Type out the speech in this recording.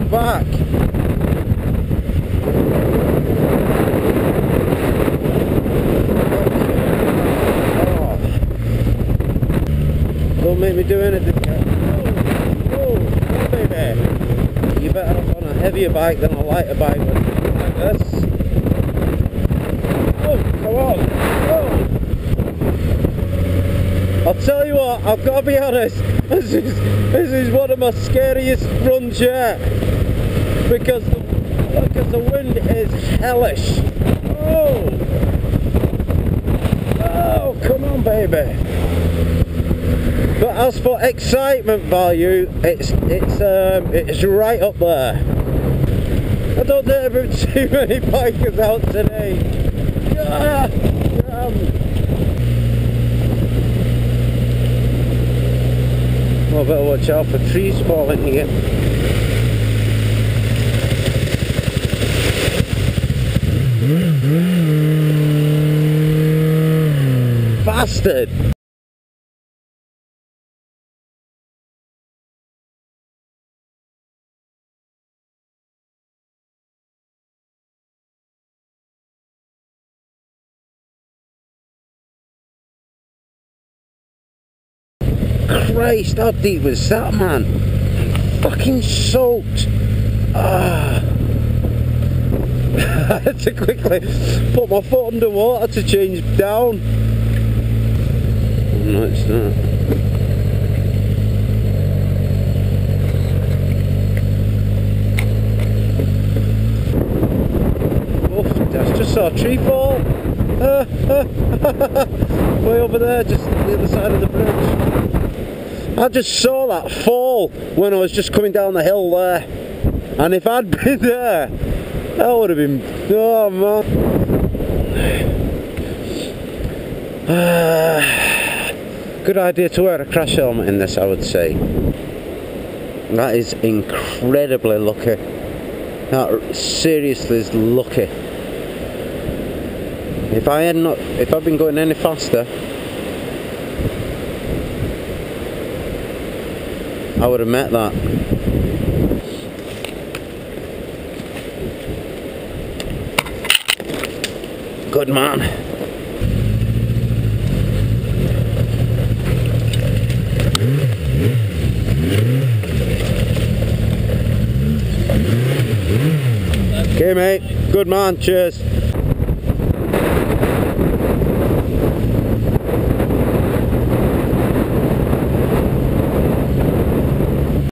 back. Oh. Don't make me do anything. Oh, baby. You're better off on a heavier bike than a lighter bike like this. Oh, come on. Oh. I'll tell you what, I've got to be honest, this is one of my scariest runs yet, because the wind is hellish. Oh, oh, come on, baby. But as for excitement value, it's right up there. I don't think there have been too many bikers out today. Oh, I better watch out for trees falling here. Bastard! Christ, how deep was that, man? Fucking soaked. Ah. I had to quickly put my foot underwater to change down. Oh, no, it's not. Oh, I just saw a tree fall. Way over there, just on the other side of the bridge. I just saw that fall when I was just coming down the hill there, and if I'd been there, that would have been, oh man. Good idea to wear a crash helmet in this, I would say. That is incredibly lucky. That seriously is lucky. If I'd been going any faster, I would have met that. Good man. Okay, mate. Good man. Cheers.